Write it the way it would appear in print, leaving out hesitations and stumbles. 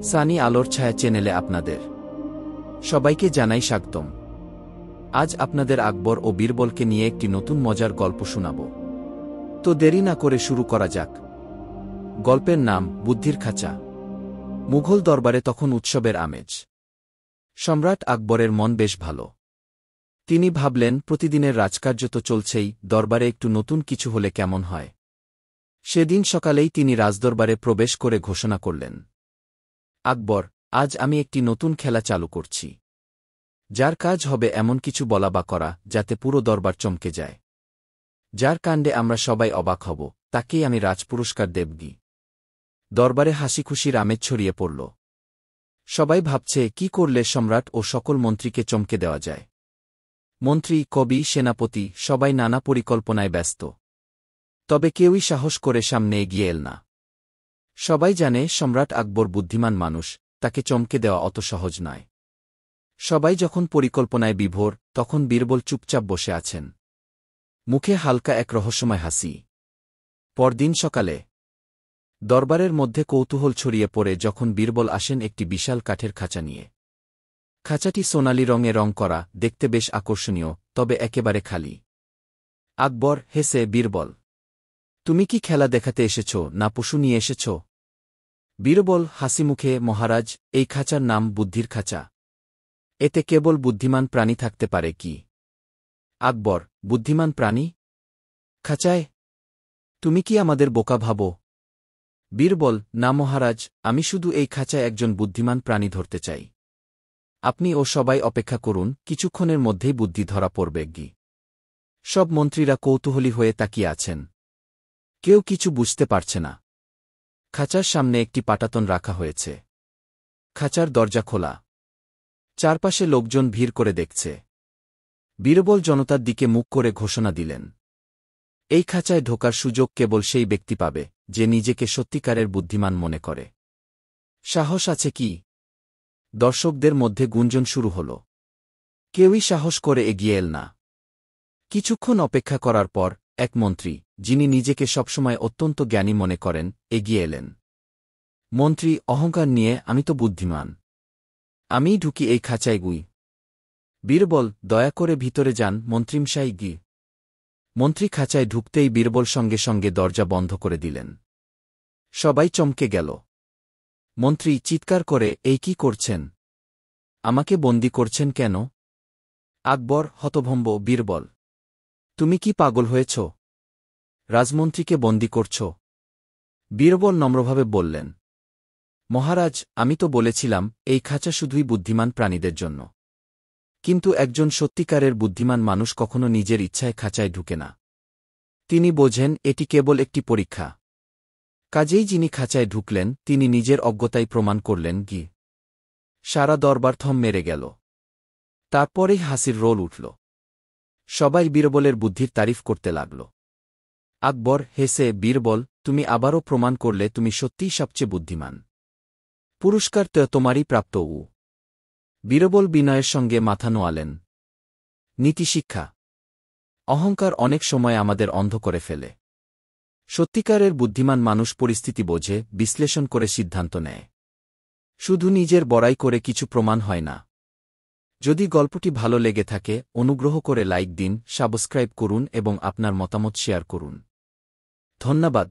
সানি আলোর ছায়া চ্যানেলে আপনাদের সবাইকে জানাই স্বাগতম। আজ আপনাদের আকবর ও বীরবলকে নিয়ে একটি নতুন মজার গল্প শোনাব। তো দেরি না করে শুরু করা যাক। গল্পের নাম বুদ্ধির খাঁচা। মুঘল দরবারে তখন উৎসবের আমেজ। সম্রাট আকবরের মন বেশ ভালো। তিনি ভাবলেন, প্রতিদিনের রাজকার্য তো চলছেই, দরবারে একটু নতুন কিছু হলে কেমন হয়। সেদিন সকালেই তিনি রাজদরবারে প্রবেশ করে ঘোষণা করলেন, আকবর, আজ আমি একটি নতুন খেলা চালু করছি, যার কাজ হবে এমন কিছু বলা বা করা যাতে পুরো দরবার চমকে যায়। যার কাণ্ডে আমরা সবাই অবাক হব, তাকেই আমি রাজপুরস্কার দেবগি। দরবারে হাসিখুশির আমেজ ছড়িয়ে পড়ল। সবাই ভাবছে কি করলে সম্রাট ও সকল মন্ত্রীকে চমকে দেওয়া যায়। মন্ত্রী, কবি, সেনাপতি সবাই নানা পরিকল্পনায় ব্যস্ত। তবে কেউই সাহস করে সামনে এগিয়ে এল না। সবাই জানে সম্রাট আকবর বুদ্ধিমান মানুষ, তাকে চমকে দেওয়া অত সহজ নয়। সবাই যখন পরিকল্পনায় বিভোর, তখন বীরবল চুপচাপ বসে আছেন, মুখে হালকা এক রহস্যময় হাসি। পরদিন সকালে দরবারের মধ্যে কৌতূহল ছড়িয়ে পড়ে যখন বীরবল আসেন একটি বিশাল কাঠের খাঁচা নিয়ে। খাঁচাটি সোনালি রঙে রং করা, দেখতে বেশ আকর্ষণীয়, তবে একেবারে খালি। আকবর হেসে বীরবল, তুমি কি খেলা দেখাতে এসেছ না পশু নিয়ে এসেছ? বীরবল হাসিমুখে, মহারাজ, এই খাঁচার নাম বুদ্ধির খাঁচা। এতে কেবল বুদ্ধিমান প্রাণী থাকতে পারে কি? আকবর, বুদ্ধিমান প্রাণী? খাঁচায়? তুমি কি আমাদের বোকা ভাবো? বীরবল, না মহারাজ, আমি শুধু এই খাঁচায় একজন বুদ্ধিমান প্রাণী ধরতে চাই। আপনি ও সবাই অপেক্ষা করুন, কিছুক্ষণের মধ্যেই বুদ্ধি ধরা পড়বে গি। সব মন্ত্রীরা কৌতূহলী হয়ে তাকিয়ে আছেন। কেউ কিছু বুঝতে পারছে না। খাঁচার সামনে একটি পাটাতন রাখা হয়েছে। খাঁচার দরজা খোলা। চারপাশে লোকজন ভিড় করে দেখছে। বীরবল জনতার দিকে মুখ করে ঘোষণা দিলেন, এই খাঁচায় ঢোকার সুযোগ কেবল সেই ব্যক্তি পাবে যে নিজেকে সত্যিকারের বুদ্ধিমান মনে করে। সাহস আছে কি? দর্শকদের মধ্যে গুঞ্জন শুরু হল। কেউই সাহস করে এগিয়ে এল না। কিছুক্ষণ অপেক্ষা করার পর এক মন্ত্রী, যিনি নিজেকে সবসময় অত্যন্ত জ্ঞানী মনে করেন, এগিয়ে এলেন। মন্ত্রী অহংকার নিয়ে, আমি তো বুদ্ধিমান, আমিই ঢুকি এই খাঁচায় গুই। বীরবল, দয়া করে ভিতরে যান মন্ত্রীমশাই গি। মন্ত্রী খাঁচায় ঢুকতেই বীরবল সঙ্গে সঙ্গে দরজা বন্ধ করে দিলেন। সবাই চমকে গেল। মন্ত্রী চিৎকার করে, এই কি করছেন? আমাকে বন্দী করছেন কেন? আকবর হতভম্ব, বীরবল, তুমি কি পাগল হয়েছ? রাজমন্ত্রীকে বন্দী করছ? বীরবল নম্রভাবে বললেন, মহারাজ, আমি তো বলেছিলাম এই খাঁচা শুধুই বুদ্ধিমান প্রাণীদের জন্য। কিন্তু একজন সত্যিকারের বুদ্ধিমান মানুষ কখনো নিজের ইচ্ছায় খাঁচায় ঢুকে না। তিনি বোঝেন এটি কেবল একটি পরীক্ষা। কাজেই যিনি খাঁচায় ঢুকলেন তিনি নিজের অজ্ঞতাই প্রমাণ করলেন গি। সারা দরবার থম মেরে গেল। তারপরেই হাসির রোল উঠল। সবাই বীরবলের বুদ্ধির তারিফ করতে লাগল। আকবর হেসে, বীরবল, তুমি আবারও প্রমাণ করলে তুমি সত্যিই সবচেয়ে বুদ্ধিমান। পুরস্কার তো তোমারই প্রাপ্ত। বীরবল বিনয়ের সঙ্গে মাথা নোয়ালেন। নীতিশিক্ষা। অহংকার অনেক সময় আমাদের অন্ধ করে ফেলে। সত্যিকারের বুদ্ধিমান মানুষ পরিস্থিতি বোঝে, বিশ্লেষণ করে সিদ্ধান্ত নেয়। শুধু নিজের বড়াই করে কিছু প্রমাণ হয় না। যদি গল্পটি ভালো লেগে থাকে, অনুগ্রহ করে লাইক দিন, সাবস্ক্রাইব করুন এবং আপনার মতামত শেয়ার করুন। ধন্যবাদ।